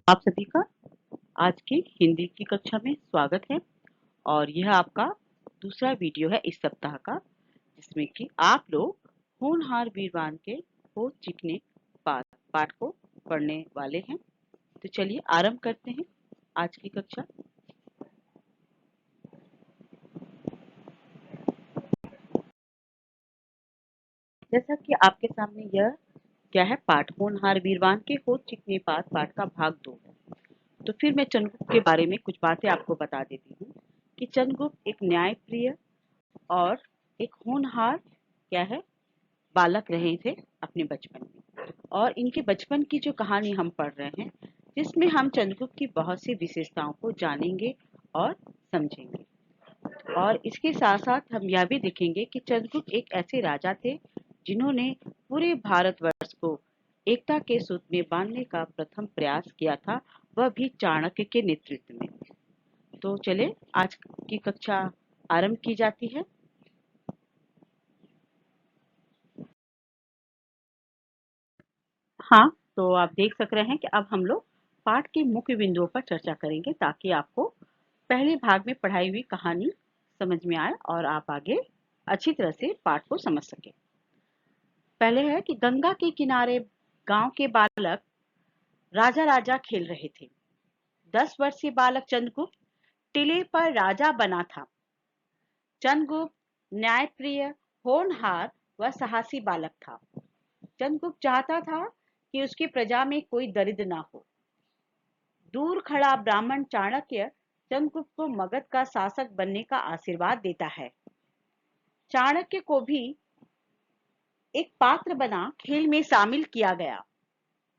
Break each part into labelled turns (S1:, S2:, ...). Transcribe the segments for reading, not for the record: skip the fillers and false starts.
S1: आप सभी का आज की हिंदी की कक्षा में स्वागत है और यह आपका दूसरा वीडियो है इस सप्ताह का, जिसमें कि आप लोग होनहार वीरवान के हो चिकने पाठ को पढ़ने वाले हैं। तो चलिए आरंभ करते हैं आज की कक्षा। जैसा कि आपके सामने यह क्या है, पाठ होनहार वीरवान के हो चिकने पाठ का भाग 2 है। तो फिर मैं चंद्रगुप्त के बारे में कुछ बातें आपको बता देती हूँ कि चंद्रगुप्त एक न्यायप्रिय और एक होनहार क्या है बालक रहे थे अपने बचपन में। और इनके बचपन की जो कहानी हम पढ़ रहे हैं, जिसमें हम चंद्रगुप्त की बहुत सी विशेषताओं को जानेंगे और समझेंगे। और इसके साथ साथ हम यह भी देखेंगे कि चंद्रगुप्त एक ऐसे राजा थे जिन्होंने पूरे भारतवर्ष को एकता के सूत्र में बांधने का प्रथम प्रयास किया था, वह भी चाणक्य के नेतृत्व में। तो चले आज की कक्षा आरंभ की जाती है। हाँ, तो आप देख सक रहे हैं कि अब हम लोग पाठ के मुख्य बिंदुओं पर चर्चा करेंगे, ताकि आपको पहले भाग में पढ़ाई हुई कहानी समझ में आए और आप आगे अच्छी तरह से पाठ को समझ सके। पहले है कि गंगा के किनारे गांव के बालक राजा राजा खेल रहे थे। 10 वर्षीय बालक चंद्रगुप्त टीले पर राजा बना था। चंद्रगुप्त न्यायप्रिय, होनहार व साहसी बालक था। चंद्रगुप्त चाहता था कि उसकी प्रजा में कोई दरिद्र ना हो। दूर खड़ा ब्राह्मण चाणक्य चंद्रगुप्त को मगध का शासक बनने का आशीर्वाद देता है। चाणक्य को भी एक पात्र बना खेल में शामिल किया गया।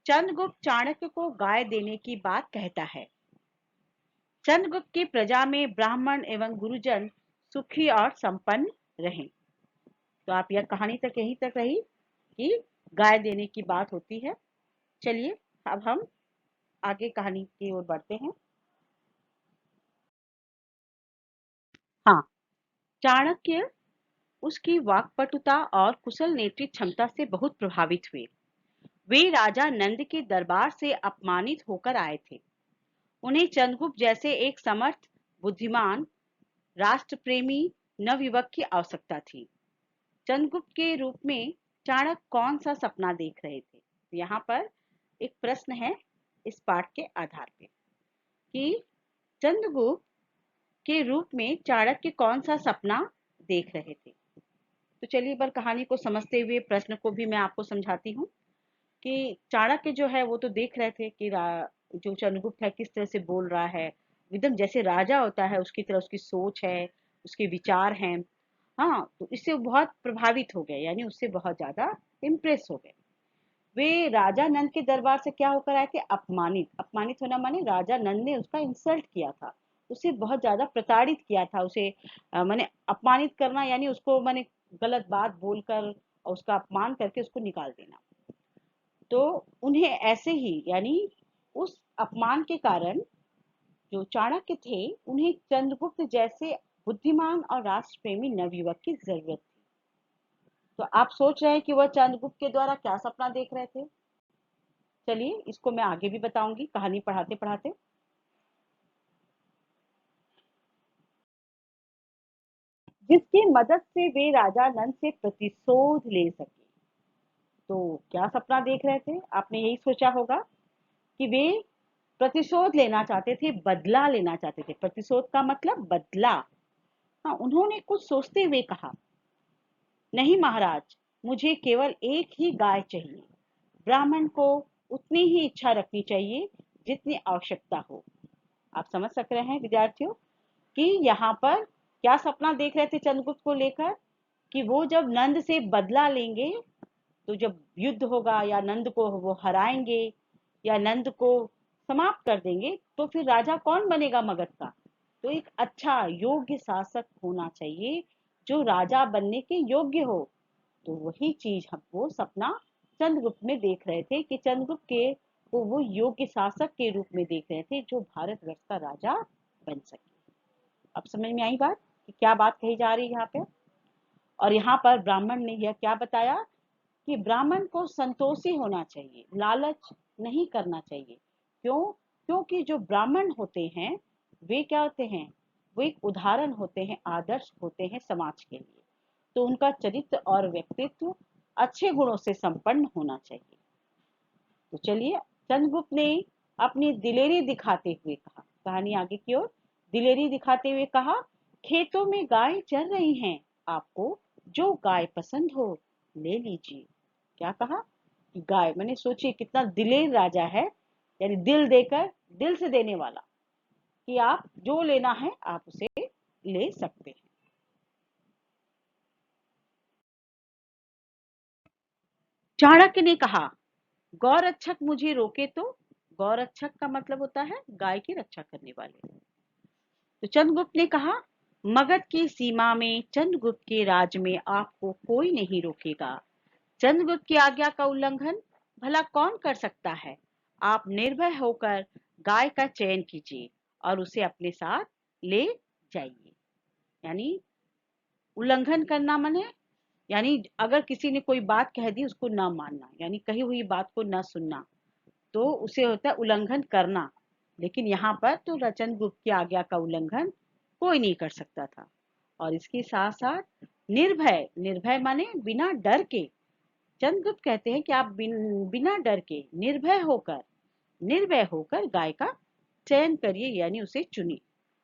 S1: चंद्रगुप्त चाणक्य को गाय देने की बात कहता है। चंद्रगुप्त की प्रजा में ब्राह्मण एवं गुरुजन सुखी और संपन्न रहे। तो आप यह कहानी तक यहीं तक रही कि गाय देने की बात होती है। चलिए अब हम आगे कहानी की ओर बढ़ते हैं। हाँ, चाणक्य उसकी वाक्पटुता और कुशल नेतृत्व क्षमता से बहुत प्रभावित हुए। वे राजा नंद के दरबार से अपमानित होकर आए थे। उन्हें चंद्रगुप्त जैसे एक समर्थ, बुद्धिमान, राष्ट्रप्रेमी नवयुवक की आवश्यकता थी। चंद्रगुप्त के रूप में चाणक्य कौन सा सपना देख रहे थे? यहाँ पर एक प्रश्न है इस पाठ के आधार पे कि चंद्रगुप्त के रूप में चाणक्य कौन सा सपना देख रहे थे। तो चलिए एक बार कहानी को समझते हुए प्रश्न को भी मैं आपको समझाती हूँ कि चाणक्य जो है वो तो देख रहे थे कि जो चंद्रगुप्त है किस तरह से बोल रहा है, एकदम जैसे राजा होता है उसकी तरह उसकी सोच है, उसके विचार हैं। हाँ, तो इससे बहुत प्रभावित हो गए, यानी उससे बहुत ज्यादा इम्प्रेस हो गए। वे राजा नंद के दरबार से क्या होकर आए थे? अपमानित। अपमानित होना माने राजा नंद ने उसका इंसल्ट किया था, उसे बहुत ज्यादा प्रताड़ित किया था। उसे माने अपमानित करना यानी उसको माने गलत बात बोलकर और उसका अपमान करके उसको निकाल देना। तो उन्हें ऐसे ही यानी उस अपमान के कारण जो चाणक्य थे, उन्हें चंद्रगुप्त जैसे बुद्धिमान और राष्ट्र प्रेमी नवयुवक की जरूरत थी। तो आप सोच रहे हैं कि वह चंद्रगुप्त के द्वारा क्या सपना देख रहे थे? चलिए इसको मैं आगे भी बताऊंगी कहानी पढ़ाते पढ़ाते। जिसकी मदद से वे राजा नंद से प्रतिशोध ले सके। तो क्या सपना देख रहे थे? आपने यही सोचा होगा कि वे प्रतिशोध लेना चाहते थे, बदला लेना चाहते थे। प्रतिशोध का मतलब बदला। हाँ, उन्होंने कुछ सोचते हुए कहा, नहीं महाराज, मुझे केवल एक ही गाय चाहिए। ब्राह्मण को उतनी ही इच्छा रखनी चाहिए जितनी आवश्यकता हो। आप समझ सक रहे हैं विद्यार्थियों कि यहाँ पर क्या सपना देख रहे थे चंद्रगुप्त को लेकर कि वो जब नंद से बदला लेंगे, तो जब युद्ध होगा या नंद को वो हराएंगे या नंद को समाप्त कर देंगे, तो फिर राजा कौन बनेगा मगध का? तो एक अच्छा योग्य शासक होना चाहिए जो राजा बनने के योग्य हो। तो वही चीज हम वो सपना चंद्रगुप्त में देख रहे थे कि चंद्रगुप्त के वो योग्य शासक के रूप में देख रहे थे जो भारतवर्ष का राजा बन सके। अब समझ में आई बात कि क्या बात कही जा रही है यहाँ पे? और यहाँ पर ब्राह्मण ने यह क्या बताया कि ब्राह्मण को संतोषी होना चाहिए, लालच नहीं करना चाहिए। क्यों? क्योंकि जो ब्राह्मण होते हैं वे क्या होते हैं, वो एक उदाहरण होते हैं, आदर्श होते हैं समाज के लिए। तो उनका चरित्र और व्यक्तित्व अच्छे गुणों से संपन्न होना चाहिए। तो चलिए, चंद्रगुप्त ने अपनी दिलेरी दिखाते हुए कहा, कहानी आगे की ओर, दिलेरी दिखाते हुए कहा, खेतों में गाय चर रही हैं, आपको जो गाय पसंद हो ले लीजिए। क्या कहा कि गाय, मैंने सोचिए कितना दिलेर राजा है, यानी दिल देकर, दिल से देने वाला, कि आप जो लेना है आप उसे ले सकते हैं। चाणक्य ने कहा, गौरक्षक मुझे रोके तो। गौरक्षक का मतलब होता है गाय की रक्षा करने वाले। तो चंद्रगुप्त ने कहा, मगध की सीमा में चंद्रगुप्त के राज में आपको कोई नहीं रोकेगा। चंद्रगुप्त की आज्ञा का उल्लंघन भला कौन कर सकता है। आप निर्भय होकर गाय का चयन कीजिए और उसे अपने साथ ले जाइए। यानी उल्लंघन करना माने, यानी अगर किसी ने कोई बात कह दी उसको ना मानना, यानी कही हुई बात को ना सुनना, तो उसे होता है उल्लंघन करना। लेकिन यहाँ पर तो चंद्रगुप्त की आज्ञा का उल्लंघन कोई नहीं कर सकता था। और इसके साथ साथ निर्भय, निर्भय माने बिना डर के। चंद्रगुप्त कहते हैं कि आप बिना डर के, निर्भय होकर, निर्भय होकर गाय का चयन करिए, यानी उसे चुनिए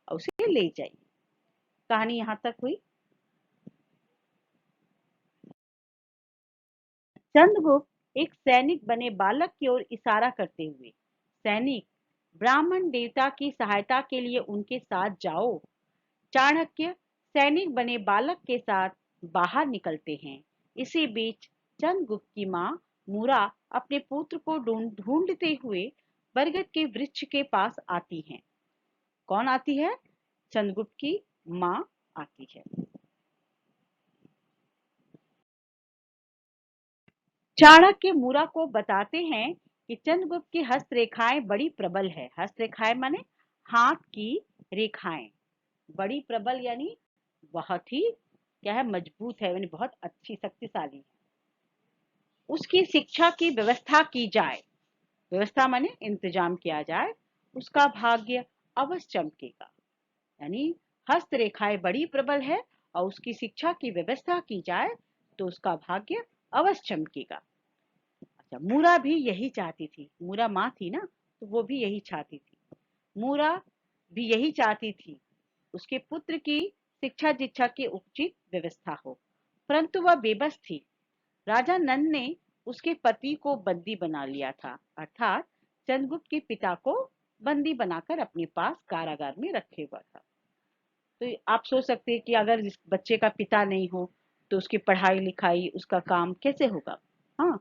S1: और उसे ले जाइए। कहानी यहाँ तक हुई। चंद्रगुप्त एक सैनिक बने बालक की ओर इशारा करते हुए, सैनिक, ब्राह्मण देवता की सहायता के लिए उनके साथ जाओ। चाणक्य सैनिक बने बालक के साथ बाहर निकलते हैं। इसी बीच चंद्रगुप्त की माँ मूरा अपने पुत्र को ढूंढते हुए बरगद के वृक्ष के पास आती हैं। कौन आती है? चंद्रगुप्त की माँ आती है। चाणक्य मूरा को बताते हैं कि चंद्रगुप्त की हस्तरेखाएं बड़ी प्रबल है। हस्तरेखाएं माने हाथ की रेखाएं, बड़ी प्रबल यानी बहुत ही क्या है, मजबूत है, यानी बहुत अच्छी, शक्तिशाली है। उसकी शिक्षा की व्यवस्था की जाए, व्यवस्था माने इंतजाम किया जाए, उसका भाग्य अवश्य चमकेगा। यानी हस्तरेखाएं बड़ी प्रबल है और उसकी शिक्षा की व्यवस्था की जाए तो उसका भाग्य अवश्य चमकेगा। अच्छा, मूरा भी यही चाहती थी, मूरा माँ थी ना, तो वो भी यही चाहती थी। मूरा भी यही चाहती थी उसके पुत्र की शिक्षा दीक्षा की उचित व्यवस्था हो, परंतु वह बेबस थी। राजा नंद ने उसके पति को बंदी बना लिया था, अर्थात चंद्रगुप्त के पिता को बंदी बनाकर अपने पास कारागार में रखे हुआ था। तो आप सोच सकते हैं कि अगर इस बच्चे का पिता नहीं हो तो उसकी पढ़ाई लिखाई, उसका काम कैसे होगा। हाँ,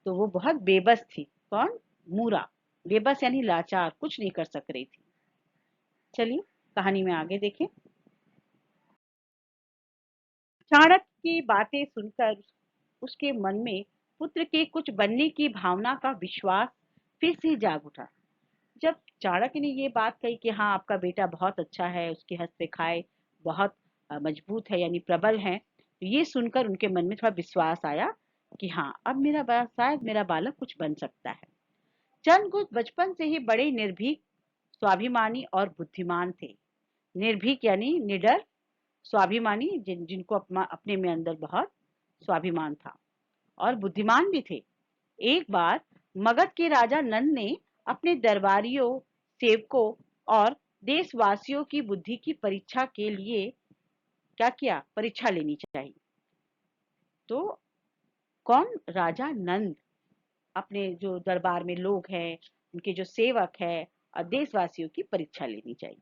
S1: तो वो बहुत बेबस थी। कौन? मूरा। बेबस यानी लाचार, कुछ नहीं कर सक रही थी। चलिए कहानी में आगे देखें। चाणक्य की बातें सुनकर उसके मन में पुत्र के कुछ बनने की भावना का विश्वास फिर से जाग उठा। जब चाणक्य ने ये बात कही कि हाँ आपका बेटा बहुत अच्छा है, उसकी हस्तरेखाएं बहुत मजबूत है, यानी प्रबल हैं, तो ये सुनकर उनके मन में थोड़ा विश्वास आया कि हाँ अब शायद मेरा बालक कुछ बन सकता है। चंद्रगुप्त बचपन से ही बड़े निर्भीक, स्वाभिमानी और बुद्धिमान थे। निर्भीक यानी निडर, स्वाभिमानी जिनको अपने में अंदर बहुत स्वाभिमान था, और बुद्धिमान भी थे। एक बार मगध के राजा नंद ने अपने दरबारियों, सेवकों और देशवासियों की बुद्धि की परीक्षा के लिए क्या किया? परीक्षा लेनी चाहिए। तो कौन? राजा नंद अपने जो दरबार में लोग हैं, उनके जो सेवक है और देशवासियों की परीक्षा लेनी चाहिए।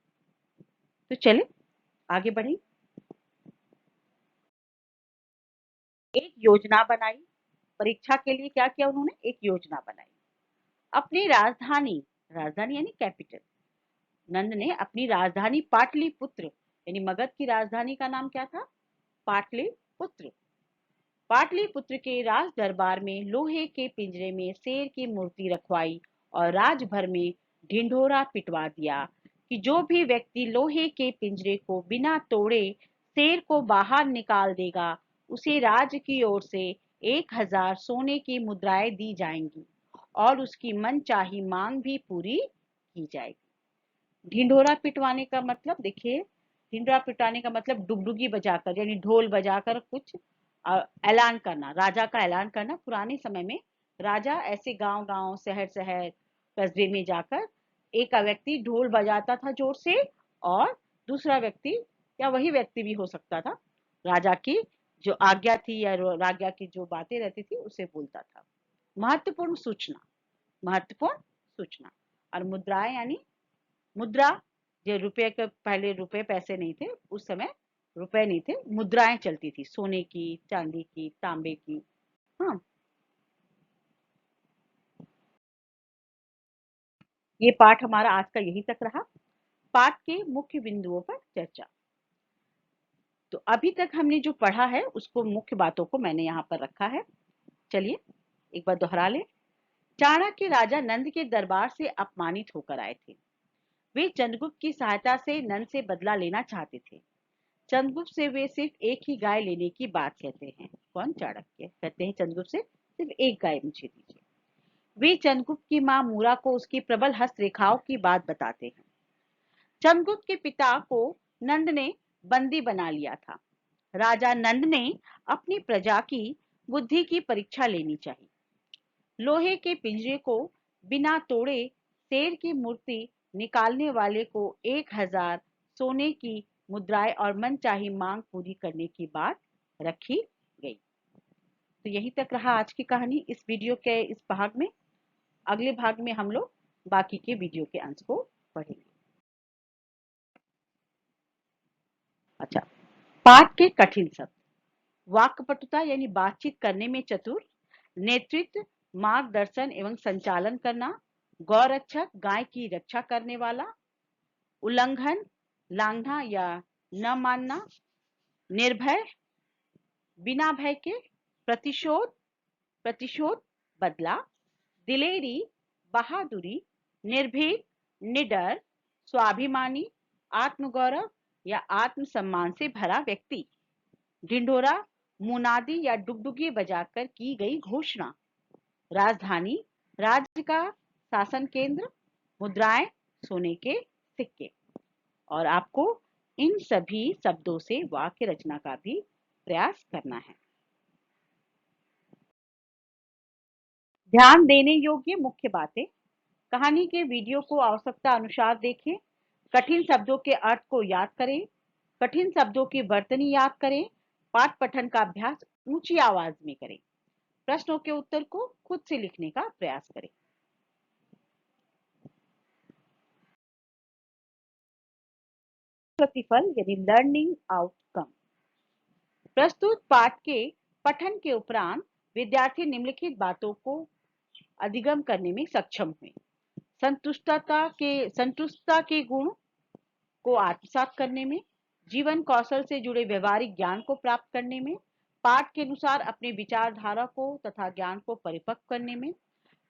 S1: तो चले आगे बढ़े। एक योजना बनाई परीक्षा के लिए। क्या किया उन्होंने? एक योजना बनाई। अपनी राजधानी, राजधानी यानी कैपिटल, नंद ने अपनी राजधानी पाटलिपुत्र, यानी मगध की राजधानी का नाम क्या था? पाटलिपुत्र। पाटलिपुत्र के राज दरबार में लोहे के पिंजरे में शेर की मूर्ति रखवाई और राजभर में ढिंढोरा पिटवा दिया कि जो भी व्यक्ति लोहे के पिंजरे को बिना तोड़े शेर को बाहर निकाल देगा उसे राज की ओर से 1000 सोने की मुद्राएं दी जाएंगी और उसकी मनचाही मांग भी पूरी की जाएगी। ढिंढोरा पिटवाने का मतलब देखिए, ढिंढोरा पिटवाने का मतलब डुगडुगी बजाकर यानी ढोल बजाकर कुछ ऐलान करना, राजा का ऐलान करना। पुराने समय में राजा ऐसे गांव-गांव, शहर-शहर, कस्बे में जाकर एक व्यक्ति ढोल बजाता था जोर से और दूसरा व्यक्ति या वही व्यक्ति भी हो सकता था, राजा की जो आज्ञा थी या राजा की जो बातें रहती थी उसे बोलता था। महत्वपूर्ण सूचना, महत्वपूर्ण सूचना। और मुद्राएं यानी मुद्रा, जो रुपये के पहले रुपए पैसे नहीं थे, उस समय रुपए नहीं थे, मुद्राएं चलती थी, सोने की, चांदी की, तांबे की। हाँ, ये पाठ हमारा आज का यही तक रहा। पाठ के मुख्य बिंदुओं पर चर्चा। तो अभी तक हमने जो पढ़ा है उसको मुख्य बातों को मैंने यहाँ पर रखा है। चलिए एक बार दोहरा लें। चाणक्य राजा नंद के दरबार से अपमानित होकर आए थे। वे चंद्रगुप्त की सहायता से नंद से बदला लेना चाहते थे। चंद्रगुप्त से वे सिर्फ एक ही गाय लेने की बात कहते हैं। कौन? चाणक्य कहते हैं चंद्रगुप्त से सिर्फ एक गाय मुझे दीजिए। वे चंद्रगुप्त की मां मूरा को उसकी प्रबल हस्तरेखाओं की बात बताते हैं। चंद्रगुप्त के पिता को नंद ने बंदी बना लिया था। राजा नंद ने अपनी प्रजा की बुद्धि की परीक्षा लेनी चाहिए। लोहे के पिंजरे को बिना तोड़े शेर की मूर्ति निकालने वाले को 1000 सोने की मुद्राएं और मनचाही मांग पूरी करने की बात रखी गई। तो यहीं तक रहा आज की कहानी इस वीडियो के इस भाग में। अगले भाग में हम लोग बाकी के वीडियो के अंश को पढ़ेंगे। अच्छा, पाठ के कठिन शब्द। वाक्पटुता यानी बातचीत करने में चतुर, नेतृत्व, मार्गदर्शन एवं संचालन करना, गौरक्षक, गाय की रक्षा करने वाला, उल्लंघन, लांघना या न मानना, निर्भय, बिना भय के, प्रतिशोध, प्रतिशोध, बदला, दिलेरी, बहादुरी, निर्भीक, निडर, स्वाभिमानी, आत्मगौरव या आत्मसम्मान से भरा व्यक्ति। ढिंढोरा, मुनादी या डुगडुगी बजाकर की गई घोषणा। राजधानी, राज्य का शासन केंद्र। मुद्राएं, सोने के सिक्के। और आपको इन सभी शब्दों से वाक्य रचना का भी प्रयास करना है। ध्यान देने योग्य मुख्य बातें। कहानी के वीडियो को आवश्यकता अनुसार देखें। कठिन शब्दों के अर्थ को याद करें। कठिन शब्दों की वर्तनी याद करें। पाठ पठन का अभ्यास ऊंची आवाज में करें। प्रश्नों के उत्तर को खुद से लिखने का प्रयास करें। प्रतिफल यानी लर्निंग आउटकम। प्रस्तुत पाठ के पठन के उपरांत विद्यार्थी निम्नलिखित बातों को अधिगम करने में सक्षम हुए। संतुष्टता के गुण को आत्मसात करने में, जीवन कौशल से जुड़े व्यवहारिक ज्ञान को प्राप्त करने में, पाठ के अनुसार अपने विचारधारा को तथा ज्ञान को परिपक्व करने में,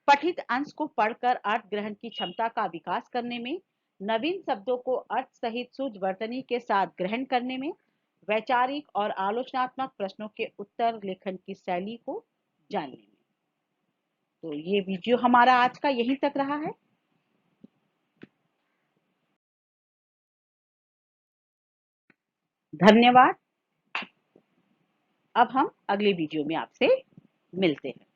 S1: पठित अंश को पढ़कर अर्थ ग्रहण की क्षमता का विकास करने में, नवीन शब्दों को अर्थ सहित शुद्ध वर्तनी के साथ ग्रहण करने में, वैचारिक और आलोचनात्मक प्रश्नों के उत्तर लेखन की शैली को जानने में। तो ये वीडियो हमारा आज का यहीं तक रहा है। धन्यवाद। अब हम अगले वीडियो में आपसे मिलते हैं।